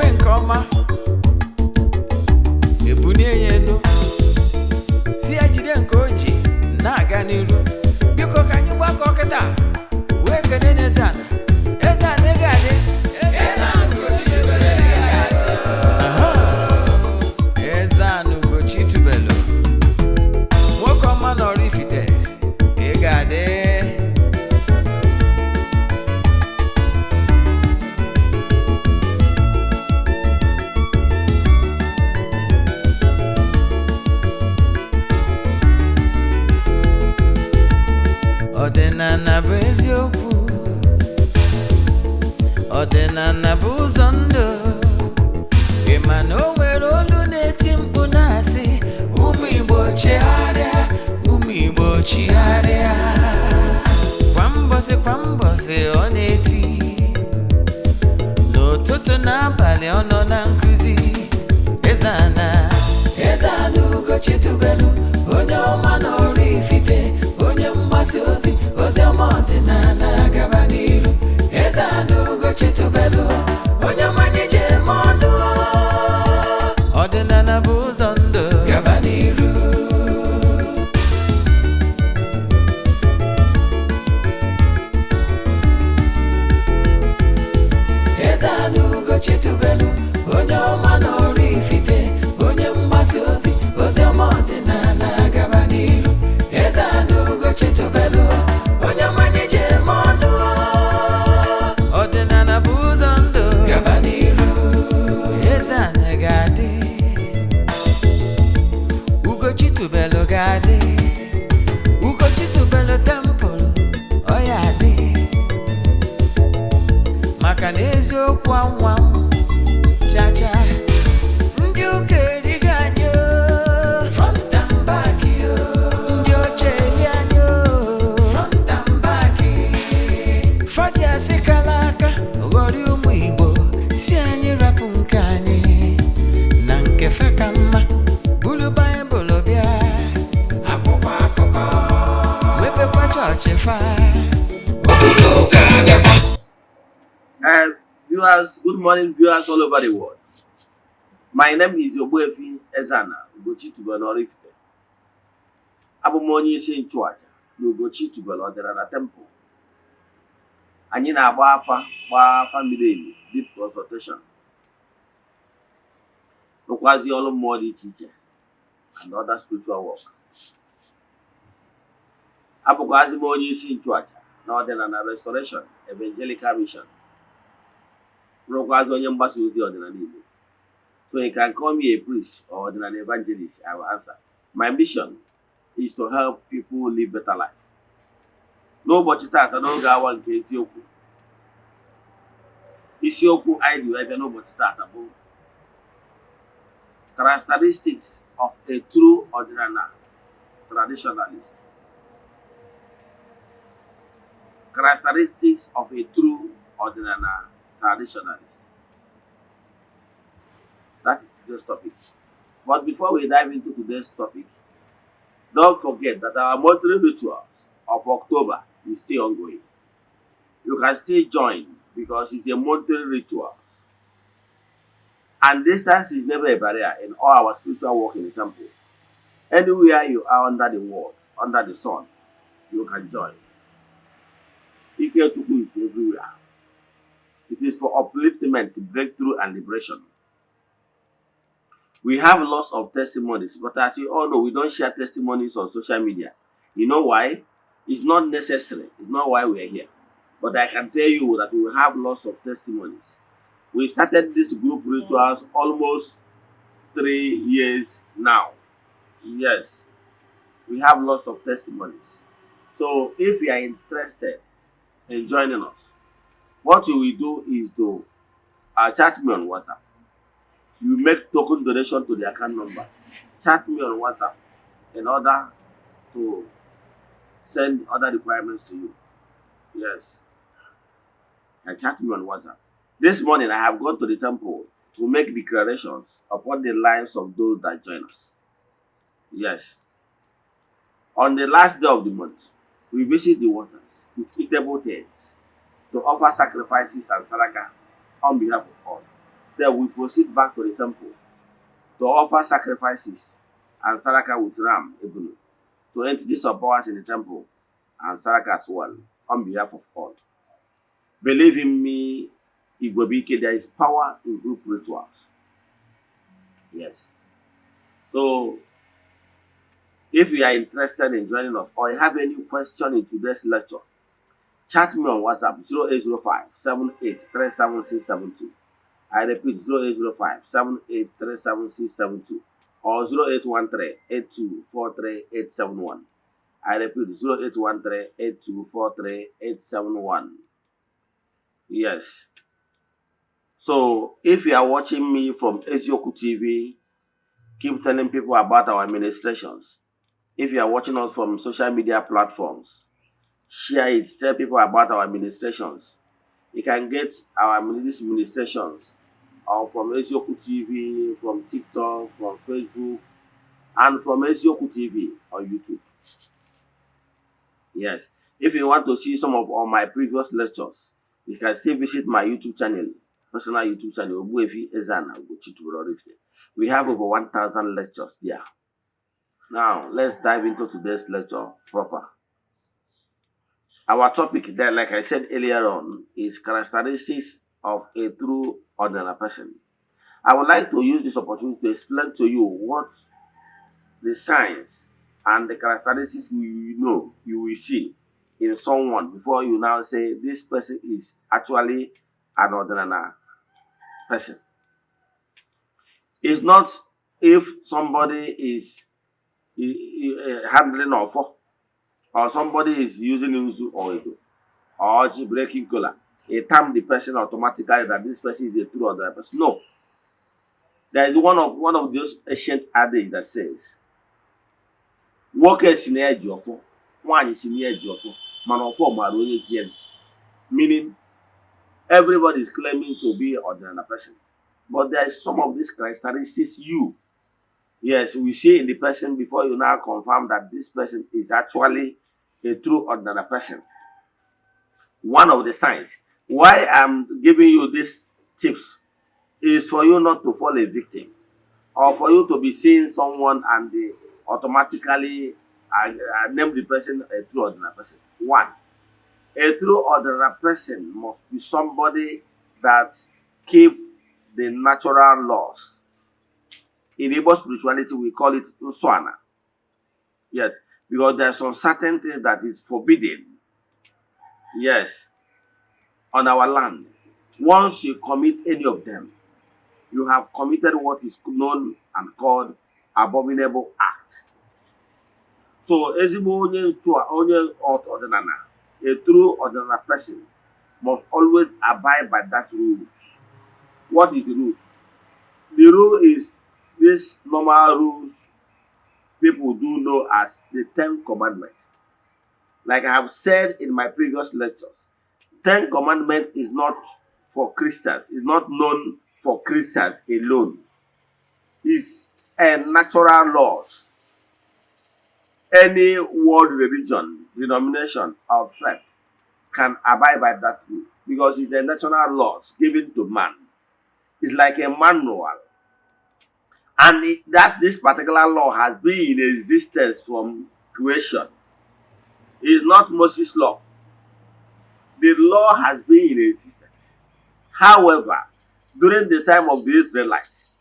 na-eme nke ọma ebunye ya enu si ya jide nke o ji na-aga n'iru biko ka anyị gbakọ kịta wee kene n'Eze-Ana Eze-Ana ego adị Eze-Ana Ugochi tubelu nwoke ọma nọrọ Ifite ego adị odinana bụ eziokwu odinana bụ ụzọ ndụ ịma na o nwere olu na-eti mkpu na-asị ụmụ Igbo chigharịa ụmụ Igbo chigharịa kwa mbọsị ọ na-eti n'ụtụtụ n'abalị ọ nọ na nkuzi Eze-Ana Ugochi tubelu onye ọma n'ọrụ Ifite onye mgbasa ozi ọma ọdịnala gaba n'iru Eze-Ana Ugochi tubelu onye ọma anyị ji eme ọnụ ọdịnala bụ ụzọ ndụ gaba n'iru Eze-Ana Ugochi tubelu onye ọma n'ọrụ Ifite onye mgbasa ozi ọma ọdịnala gaba n'iru Eze-Ana Ugochi tubelu onye ọma anyị ji eme ọnụ ọdịnala bụ ụzọ ndụ gaba n'iru Eze-Ana ga-adị Ugochi tubelu ga-adị Ugochi tubelu tempụl ọ ya adị maka na eziokwu anwa chacha ndị ụka erighị anyị front and back ndị oche eli anyị front and back faji asị kala aka ghọrị ụmụ Igbo si anyị rapụ nke anyị na nke fe ka mma bulu Baịbụl bịa akwụkwọ akụkọ wepekwa chọọchị fa Viewers, good morning, viewers all over the world. My name is Ogbuefi Eze-Ana Ugochi tubelu Oraifite. Abụ m onye isi nchụaja na Ugochi tubelu ọdịnala temple. Anyị na-agba afa miri emi deep consultation. Rụkwazi ọrụ mmụọ dị iche iche and other spiritual work. Abụkwazi m onye isi nchụaja na ọdịnala restoration evangelical mission. Rụkwazi onye mgbasa ozi ọdịnala Igbo. So you can call me a priest or an evangelist, I will answer. My mission is to help people live better life. N'ụbọchị tata n'oge awa nke isiokwu. Isiokwu anyị ji wee bịa n'ụbọchị tata bụ characteristics of a true odinana traditionalist. Characteristics of a true odinana traditionalist. That is today's topic. But before we dive into today's topic, don't forget that our monthly rituals of October is still ongoing. You can still join because it's a monthly ritual. And distance is never a barrier in all our spiritual work in the temple. Anywhere you are under the world, under the sun, you can join. Ike Chukwu is everywhere. It is for upliftment, breakthrough, and liberation. We have lots of testimonies, but as you all know, we don't share testimonies on social media. You know why? It's not necessary. It's not why we're here. But I can tell you that we will have lots of testimonies. We started this group rituals almost 3 years now. Yes, we have lots of testimonies. So if you are interested in joining us, what you will do is to chat me on WhatsApp. You make token donation to the account number. Chat me on WhatsApp in order to send other requirements to you. Yes. And chat me on WhatsApp. This morning I have gone to the temple to make declarations upon the lives of those that join us. Yes. On the last day of the month, we visit the waters with eatable things to offer sacrifices and saraka on behalf of all. Then we proceed back to the temple to offer sacrifices and saraka with ram ebunu to entities of powers in the temple and saraka as well on behalf of all. Believe in me, Igwebike, there is power in group rituals. Yes. So if you are interested in joining us or you have any question in today's lecture, chat me on WhatsApp 0805 7837672. I repeat 0805 7837672 or 0813-8243-871. I repeat 0813-8243-871. Yes. So if you are watching me from Ezioku TV, keep telling people about our administrations. If you are watching us from social media platforms, share it, tell people about our administrations. You can get our these administrations from Ezioku TV, from TikTok, from Facebook, and from Ezioku TV on YouTube. Yes. If you want to see some of all my previous lectures, you can still visit my YouTube channel, personal YouTube channel, Eze-Ana. We have over 1,000 lectures there. Now, let's dive into today's lecture proper. Our topic there, like I said earlier on, is characteristics of a true ordinary person. I would like to use this opportunity to explain to you what the signs and the characteristics you will see in someone before you now say this person is actually an ordinary person. It's not if somebody is handling offer or somebody is using Uzu or breaking cola. A term the person automatically that this person is a true ordinary person. No. There is one of those ancient adage that says, workers in the edge of one is in the edge of man of meaning everybody is claiming to be an ordinary person. But there is some of these characteristics yes, we see in the person before you now confirm that this person is actually a true ordinary person. One of the signs why I'm giving you these tips is for you not to fall a victim or for you to be seeing someone and they automatically name the person a true ordinary person. One, a true ordinary person must be somebody that keep the natural laws. In Igbo spirituality, we call it Eze-Ana. Yes, because there's some certain things that is forbidden. Yes, on our land. Once you commit any of them, you have committed what is known and called abominable act. So, ezigbo onye ordinana, a true ordinary person, must always abide by that rules. What is the rules? The rule is these normal rules people do know as the 10 Commandments. Like I have said in my previous lectures, 10 Commandments is not for Christians. It's not known for Christians alone. It's a natural laws. Any world religion, denomination, or faith can abide by that rule because it's the natural laws given to man. It's like a manual. And this particular law has been in existence from creation. It is not Moses' law. The law has been in existence. However, during the time of the Israelites,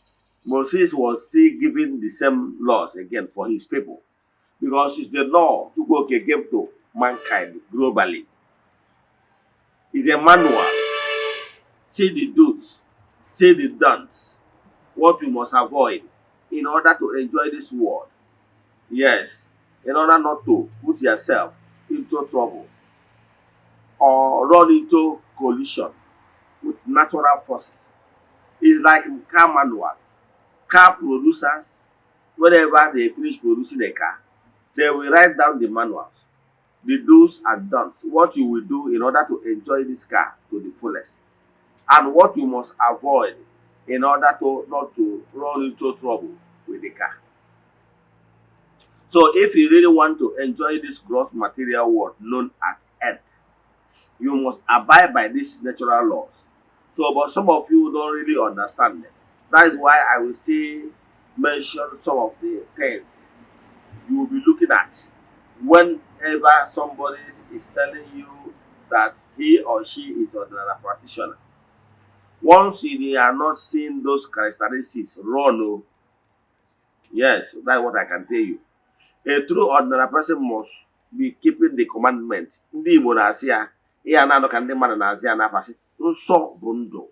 Moses was still giving the same laws again for his people because it's the law to go again to mankind globally. It's a manual. See the do's, see the don'ts, what you must avoid in order to enjoy this world. Yes, in order not to put yourself into trouble or run into collision with natural forces. It's like car manual. Car producers, whenever they finish producing a car, they will write down the manuals, the do's and don'ts, what you will do in order to enjoy this car to the fullest, and what you must avoid in order to not to run into trouble with the car. So if you really want to enjoy this gross material world known as earth, you must abide by these natural laws So, but some of you don't really understand them. That is why I will say mention some of the things you will be looking at whenever somebody is telling you that he or she is another practitioner. Once you are not seeing those characteristics, run. Oh, yes, that's what I can tell you. A true ordinary person must be keeping the commandment. Ndị Igbo na-asị ya, ihe a na-anọ ka ndị mmadụ na-asị ya n'afasị, nsọ bụ ndụ,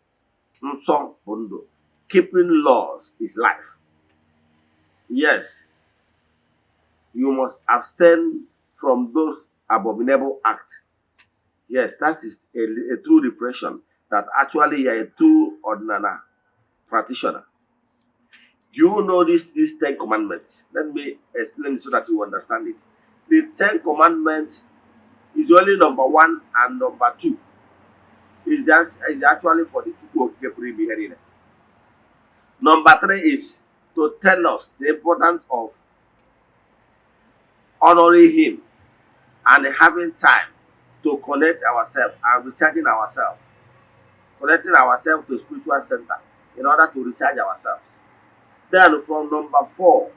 nsọ bụ ndụ. Keeping laws is life. Yes, you must abstain from those abominable acts. Yes, that is a true reflection that actually you are a true ordinary practitioner. Do you know these 10 commandments? Let me explain it so that you understand it. The 10 commandments is only number 1 and number 2. Is actually for the Chukwu beheading. Number 3 is to tell us the importance of honoring him and having time to connect ourselves and recharging ourselves. Connecting ourselves to spiritual center in order to recharge ourselves. Then from number 4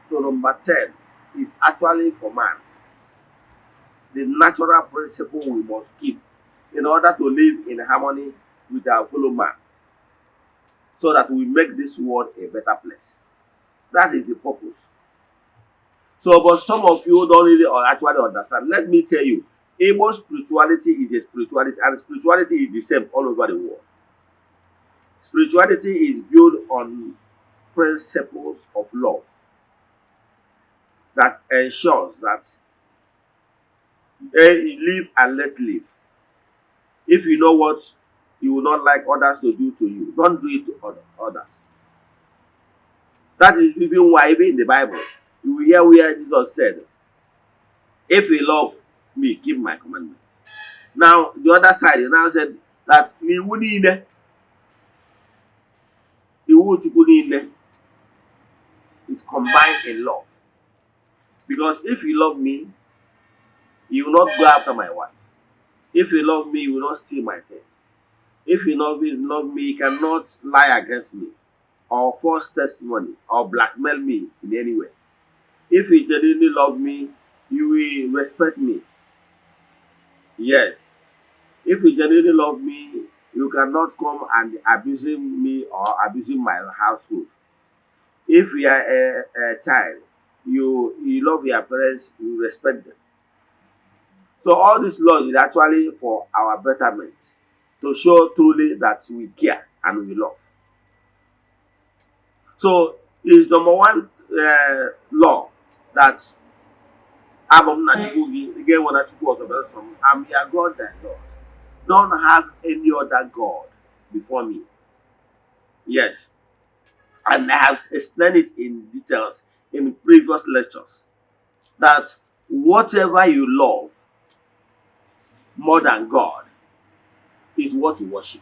to number 10 is actually for man. The natural principle we must keep in order to live in harmony with our fellow man, so that we make this world a better place. That is the purpose. So, but some of you don't really actually understand. Let me tell you, Igbo spirituality is a spirituality, and spirituality is the same all over the world. Spirituality is built on principles of love that ensures that live and let live. If you know what you will not like others to do to you, don't do it to others. That is even why, even in the Bible, you will hear where Jesus said, if you love me, keep my commandments. Now, the other side, he now said that is combined in love. Because if you love me, you will not go after my wife. If you love me, you will not steal my thing. If you love me, you cannot lie against me or force testimony or blackmail me in any way. If you genuinely love me, you will respect me. Yes. If you genuinely love me, you cannot come and abusing me or abusing my household. If you are a child, you love your parents, you respect them. So all these laws is actually for our betterment, to show truly that we care and we love. So is number 1 law that I'm your God thy Lord. Don't have any other God before me. Yes. And I have explained it in details in previous lectures that whatever you love more than God is what you worship.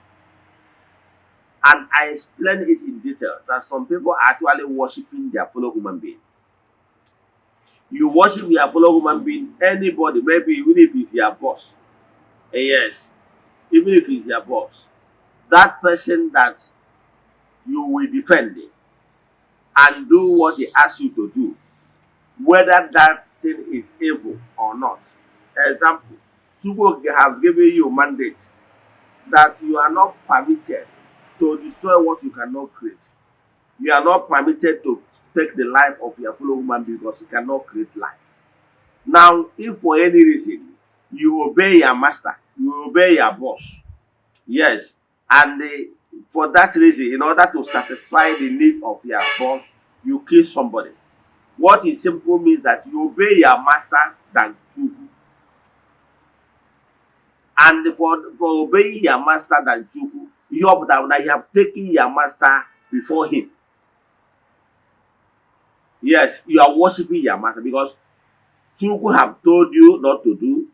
And I explained it in detail that some people are actually worshiping their fellow human beings. You worship your fellow human being, anybody, maybe even if it's your boss. Yes, even if it's your boss. That person that you will defend it and do what he asks you to do, whether that thing is evil or not. Example, Chukwu have given you a mandate that you are not permitted to destroy what you cannot create. You are not permitted to take the life of your fellow human being because you cannot create life. Now, if for any reason you obey your master, you obey your boss, yes, and for that reason, in order to satisfy the need of your boss, you kill somebody. What it simply means that you obey your master than Chukwu. And for obeying your master than Chukwu, you have taken your master before him. Yes, you are worshiping your master because Chukwu have told you not to do,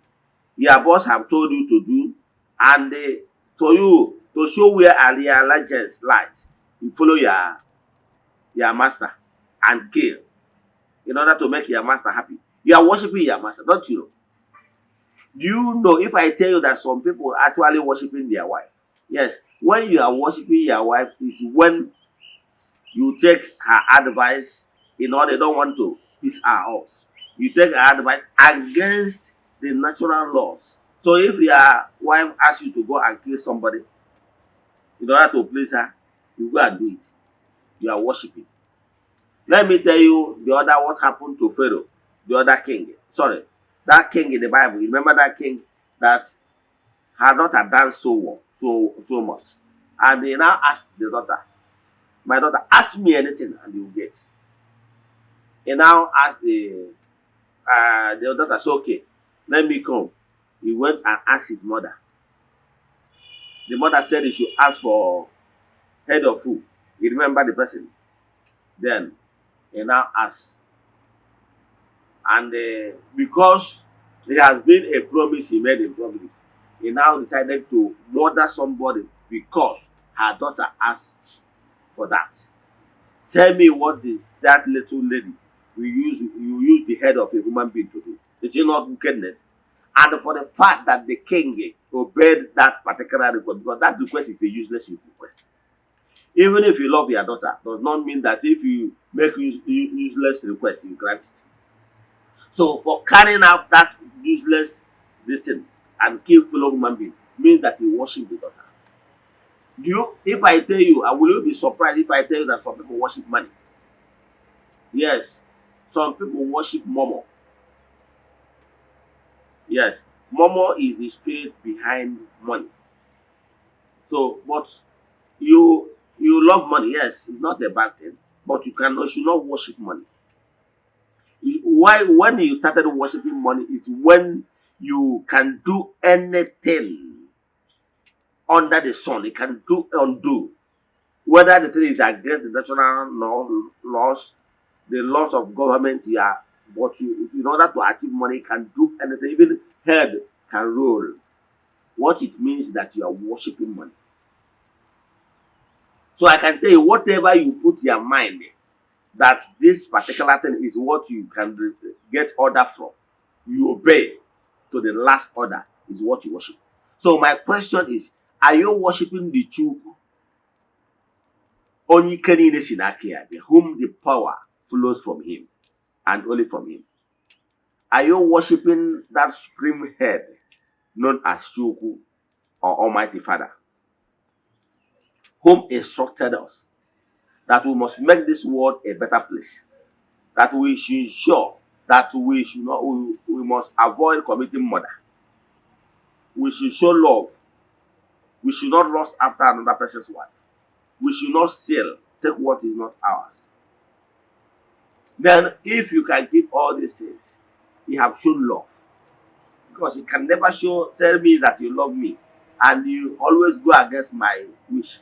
your boss have told you to do, and to you to show where your allegiance lies, you follow your master and kill in order to make your master happy. You are worshiping your master, don't you know? Do you know if I tell you that some people are actually worshiping their wife? Yes, when you are worshiping your wife is when you take her advice. They don't want to piss her off. You take her advice against the natural laws. So if your wife asks you to go and kill somebody in order to please her, you go and do it. You are worshiping. Let me tell you what happened to Pharaoh, the other king. Sorry, that king in the Bible. You remember that king that her daughter danced so well, so much. And they now asked the daughter, my daughter, ask me anything and you will get. He now asked the daughter, so okay, let me come. He went and asked his mother. The mother said he should ask for head of who. He remembered the person. Then he now asked. And because there has been a promise he made in public, he now decided to murder somebody because her daughter asked for that. Tell me what that little lady you use the head of a human being to do. It is not wickedness. And for the fact that the king obeyed that particular request, because that request is a useless request. Even if you love your daughter, does not mean that if you make useless request, you grant it. So for carrying out that useless listen and kill fellow human being means that you worship the daughter. If I tell you, and will you be surprised if I tell you that some people worship money? Yes, some people worship Momo. Yes, Momo is the spirit behind money. So, but you love money. Yes, it's not a bad thing, but you should not worship money. Why? When you started worshiping money is when you can do anything under the sun. It can do undo. Whether the thing is against the natural laws, the laws of government, yeah, but in order to achieve money, can do anything. Even head can roll. What it means is that you are worshiping money. So I can tell you, whatever you put your mind in, that this particular thing is what you can get order from, you obey to the last order is what you worship. So my question is, are you worshiping the Chukwu? Only Kenine Sinakia, whom the power flows from him and only from him. Are you worshiping that supreme head known as Chukwu or Almighty Father, whom instructed us that we must make this world a better place, that we should ensure that we must avoid committing murder, we should show love, we should not lust after another person's wife, we should not steal, take what is not ours. Then if you can give all these things, you have shown love. Because you can never tell me that you love me and you always go against my wish.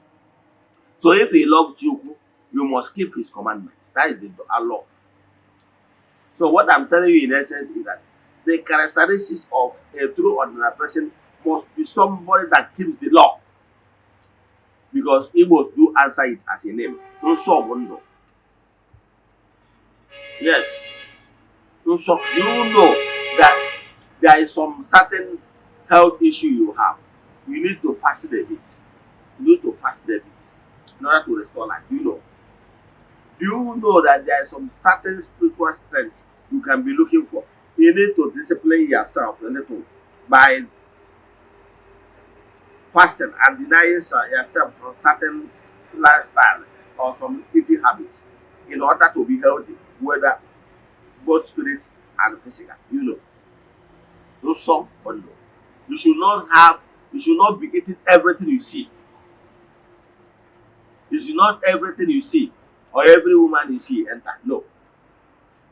So if you love Chukwu, you must keep his commandments. That is our love. So what I'm telling you in essence is that the characteristics of a true ordinary person must be somebody that keeps the law. Because Igbos do answer it as a name. Yes. You know that there is some certain health issue you have. You need to fast a bit. In order to restore life. Do you know that there is some certain spiritual strength you can be looking for? You need to discipline yourself a little by fasting and denying yourself from certain lifestyle or some eating habits in order to be healthy, whether both spirits and physical. No some or no. You should not be eating everything you see. It's not everything you see or every woman you see enter. No.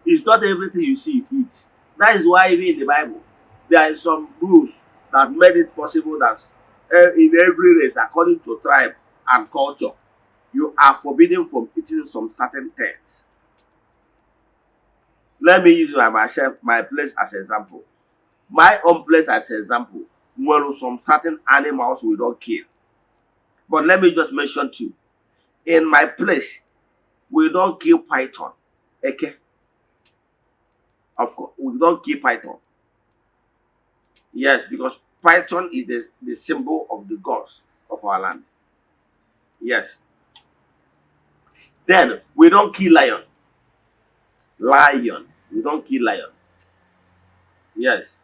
It's not everything you see you eat. That is why even in the Bible, there is some rules that made it possible that in every race, according to tribe and culture, you are forbidden from eating some certain things. Let me use my place as an example. My own place as an example, when some certain animals we don't kill. But let me just mention two. In my place, we don't kill python. Okay? Of course, we don't kill python. Yes, because python is the symbol of the gods. of our land. Yes. Then we don't kill lion. Lion. We don't kill lion. Yes.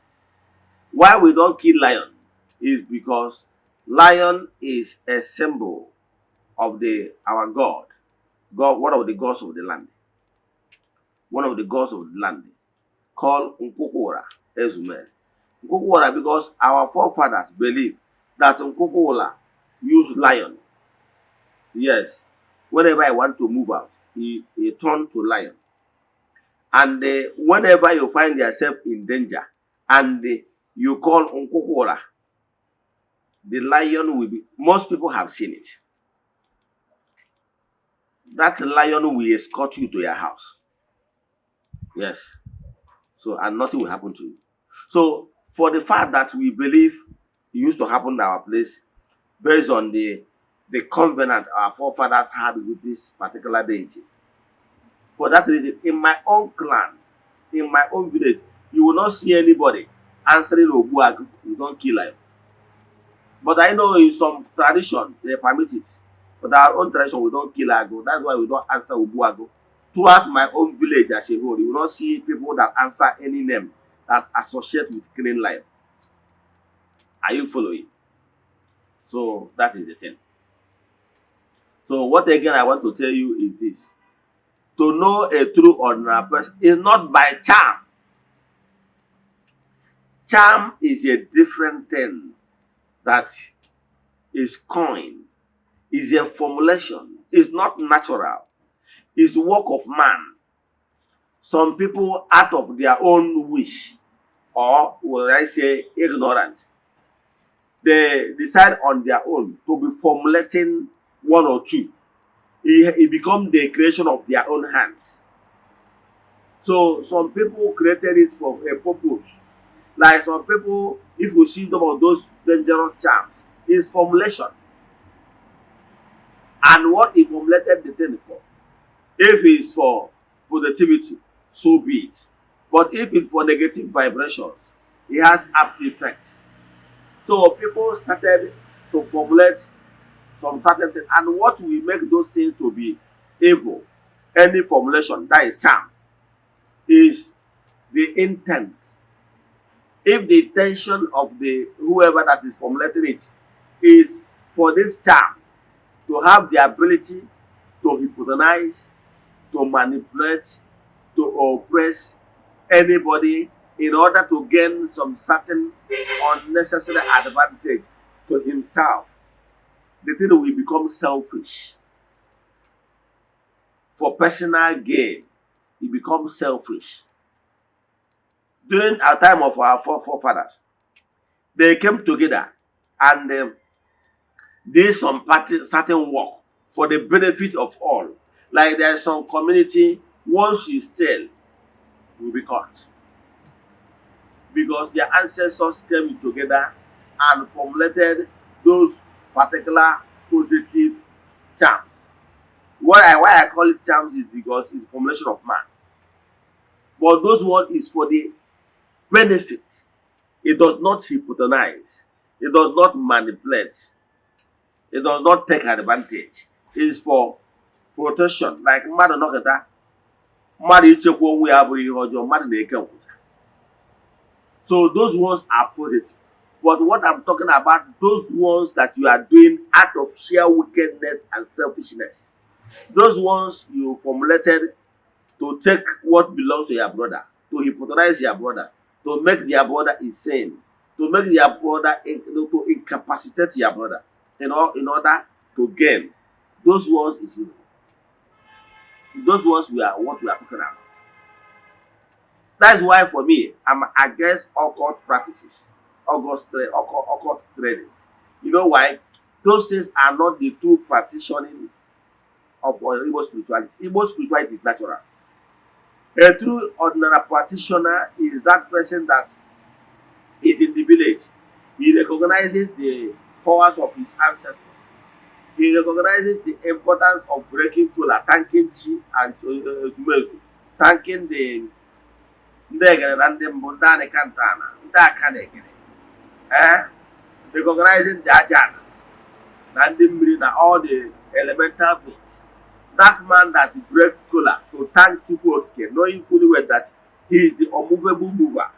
Why we don't kill lion is because lion is a symbol of our God. God, one of the gods of the land. One of the gods of the land called Nkukwura Eze-Ana. Nkukwura, because our forefathers believe that Nkukwura used lion. Yes. Whenever I want to move out, he turned to lion. And whenever you find yourself in danger and you call Nkukwura, the lion will be, most people have seen it. That lion will escort you to your house. Yes. So, and nothing will happen to you. So, for the fact that we believe it used to happen in our place, based on the covenant our forefathers had with this particular deity. For that reason, in my own clan, in my own village, you will not see anybody answering Obuagu. You don't kill lion. But I know in some tradition, they permit it. But our own tradition, we don't kill Ago. That's why we don't answer Obuagu. Throughout my own village as a whole, you will not see people that answer any name that associate with killing lion. Are you following? So that is the thing. So what again I want to tell you is this. To know a true ordinary person is not by charm. Charm is a different thing that is coined, is a formulation, is not natural, is work of man. Some people, out of their own wish, or will I say ignorant, they decide on their own to be formulating one or two. It becomes the creation of their own hands. So some people created it for a purpose. Like some people, if you see some of those dangerous charms, is formulation. And what he formulated the thing for. If it's for positivity, so be it. But if it's for negative vibrations, it has after effects. So people started to formulate some certain things. And what will make those things to be evil, any formulation, that is charm, is the intent. If the intention of the whoever that is formulating it is for this charm to have the ability to hypnotize, to manipulate, to oppress anybody in order to gain some certain unnecessary advantage to himself, the thing will become selfish. For personal gain, it becomes selfish. During our time of our forefathers, they came together and did some certain work for the benefit of all. Like there's some community, once you steal, you will be caught. Because their ancestors came together and formulated those particular positive charms. Why I call it charms is because it's formulation of man. But those one is for the benefit. It does not hypnotize. It does not manipulate. It does not take advantage. It is for protection. Like mmadụ nọkịta, mmadụ ichekwa onwe ya abụghị ihe ọjọọ, mmadụ na-eke nkwụcha. So those ones are positive. But what I'm talking about, those ones that you are doing out of sheer wickedness and selfishness. Those ones you formulated to take what belongs to your brother, to hypnotize your brother, to make their brother insane, to make their brother, to incapacitate your brother in order to gain. Those ones is evil. Those ones what we are talking about. That's why for me, I'm against occult practices, occult trainings. You know why? Those things are not the true practicing of Igbo spirituality. Igbo spirituality is natural. A true ordinary practitioner is that person that is in the village. He recognizes the powers of his ancestors. He recognizes the importance of breaking kola, thanking chi and thanking the recognizing the ajana. na ndị mmiri na all the elemental beings. That man that break kola to thank Chukwu Okike, knowing fully well that he is the unmovable mover.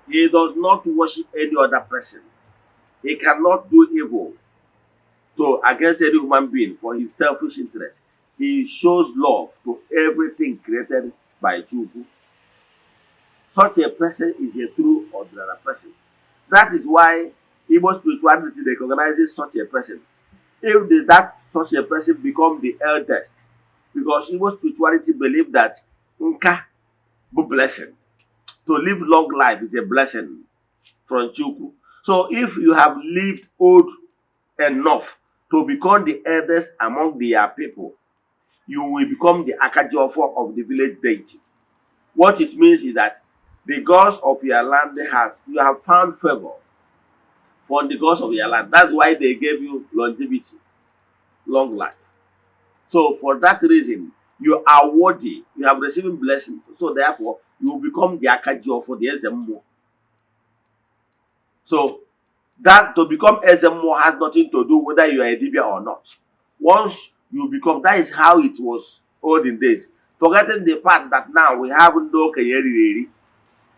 He does not worship any other person. He cannot do evil to against any human being for his selfish interest. He shows love to everything created by Chukwu. Such a person is a true ordinary person. That is why Igbo spirituality recognizes such a person. If that such a person become the eldest, because Igbo spirituality believe that nka bụ blessing. To live long life is a blessing from Chukwu. So if you have lived old enough to become the eldest among their people, you will become the Akajiofo of the village deity. What it means is that the gods of your land you have found favor from the gods of your land. That's why they gave you longevity, long life. So for that reason, you are worthy. You have received blessing. So therefore, you will become the Akajiofo, the Eze-Ana. So that to become Eze-Ana has nothing to do whether you are a Dibia or not. Once you become, that is how it was olden days. Forgetting the fact that now we have no Keyeri.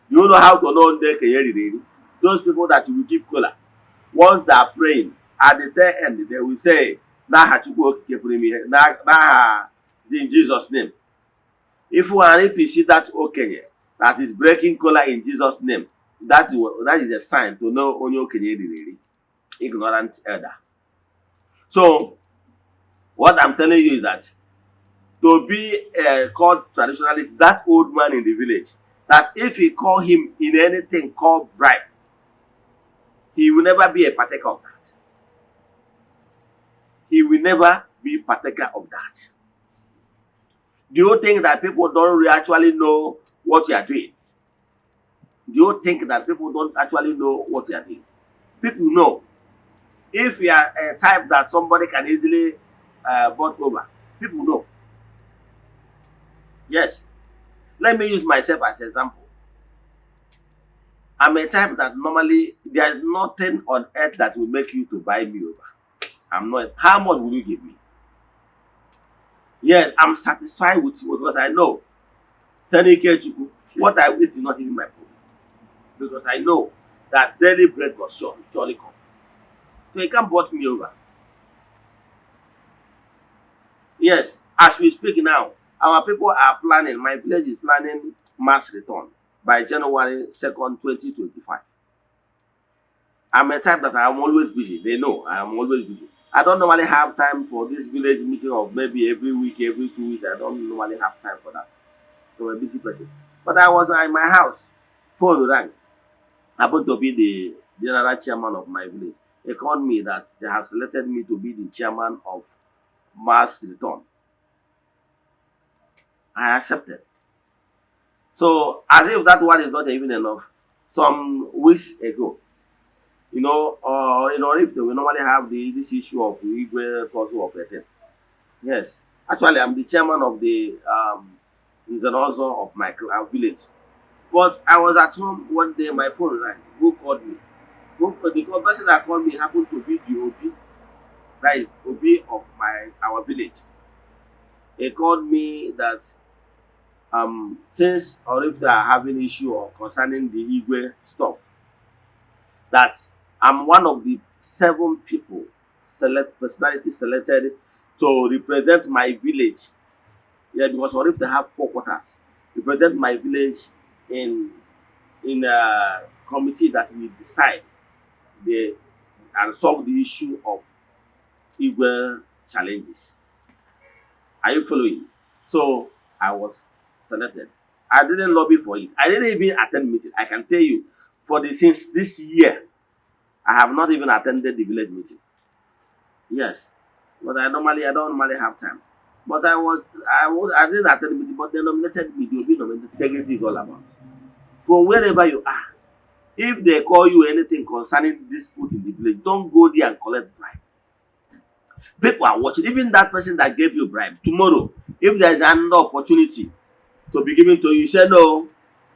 You know how to know the Keyeri. Those people that you will give kola. Once they are praying, at the tail end, they will say, in Jesus' name. If you see that Okenye that is breaking kola in Jesus' name, that is a sign to know only Okenye, ignorant elder. So, what I'm telling you is that to be called traditionalist, that old man in the village, that if you call him in anything called bribe, he will never be a partaker of that. He will never be partaker of that. Do you think that people don't actually know what you are doing? Do you think that people don't actually know what you are doing? People know. If you are a type that somebody can easily bought over, people know. Yes. Let me use myself as an example. I'm a type that normally there is nothing on earth that will make you to buy me over. I'm not. How much will you give me? Yes, I'm satisfied with you because I know what I eat is not even my problem. Because I know that daily bread was surely come. So you can't bought me over. Yes, as we speak now, our people are planning, my village is planning mass return by January 2nd, 2025. I'm a type that I'm always busy. They know I am always busy. I don't normally have time for this village meeting of maybe every week, every 2 weeks. I don't normally have time for that. I'm a busy person. But I was in my house. Phone rang. I happened to be the general chairman of my village. They called me that they have selected me to be the chairman of mass return. I accepted. So, as if that one is not even enough, some weeks ago, if they will normally have this issue of Igwe Tozu of Eten. Yes, actually, I'm the chairman of the Eze-Ana of my village. But I was at home one day, my phone rang. Who called me? The person that called me happened to be the OB. That is OB of our village. He called me that since or if they are having issue or concerning the Igwe stuff, that I'm one of the 7 people personalities selected to represent my village. Yeah, because or if they have 4 quarters, represent my village in a committee that will decide and solve the issue of Igwe challenges. Are you following? So I was selected. I didn't lobby for it. I didn't even attend meeting. I can tell you, since this year, I have not even attended the village meeting. Yes, but I don't normally have time. But I didn't attend the meeting, but they nominated me. They nominated. Integrity is all about. For wherever you are, if they call you anything concerning dispute in the village, don't go there and collect bribe. People are watching. Even that person that gave you bribe, tomorrow, if there is another opportunity to be given to you, say no,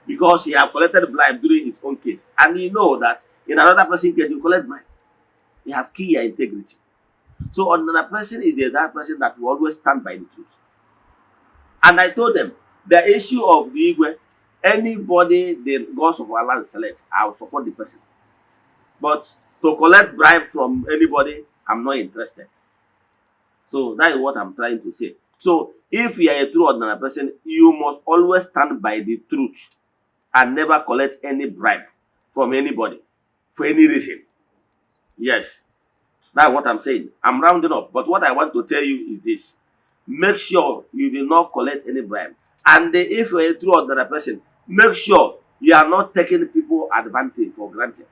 because he have collected bribe during his own case. And you know that in another person's case, you collect bribe. You have key your integrity. So another person is that person that will always stand by the truth. And I told them the issue of the Igwe, anybody the gods of our land select, I will support the person. But to collect bribe from anybody, I'm not interested. So that is what I'm trying to say. So if you are a true ordinary person, you must always stand by the truth and never collect any bribe from anybody for any reason. Yes, that's what I'm saying. I'm rounding up. But what I want to tell you is this. Make sure you do not collect any bribe. And if you're a true ordinary person, make sure you are not taking people advantage for granted.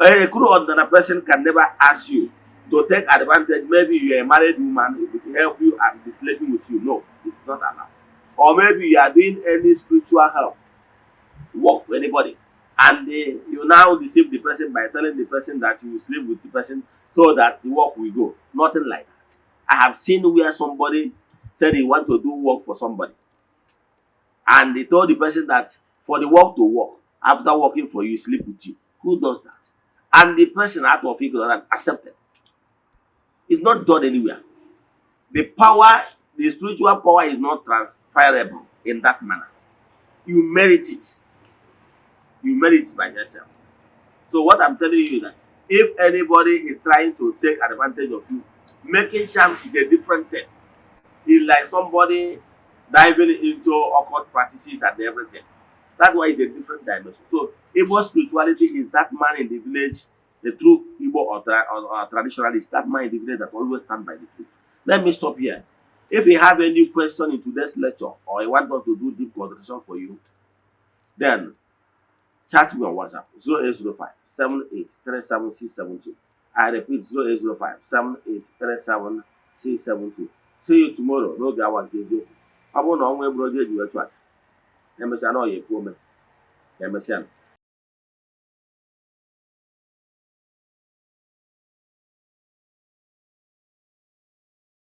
A true ordinary person can never ask you to take advantage. Maybe you're a married woman, it will help you and be sleeping with you. No, it's not allowed. Or maybe you are doing any spiritual help, work for anybody, and you now deceive the person by telling the person that you will sleep with the person so that the work will go. Nothing like that. I have seen where somebody said he want to do work for somebody, and they told the person that for the work to work, after working for you, sleep with you. Who does that? And the person out of ignorance accepted. It's not done anywhere. The power, the spiritual power is not transferable in that manner. You merit it. You merit it by yourself. So what I'm telling you is that if anybody is trying to take advantage of you, making charms is a different thing. It's like somebody diving into occult practices and everything. That's why it's a different dimension. So Igbo spirituality is that man in the village, the true Igbo or traditionalist, that man in the village that always stand by the truth. Let me stop here. If you have any question in today's lecture or you want us to do deep conversation for you, then chat me on WhatsApp 0805 7837672. I repeat 0805 7837672. See you tomorrow. No ga one eziokwu. Ọ bụrụ na ọnwa egburu oge eji wee chụ aja, emesịa na ọ ya ekwu ome ka emesịa.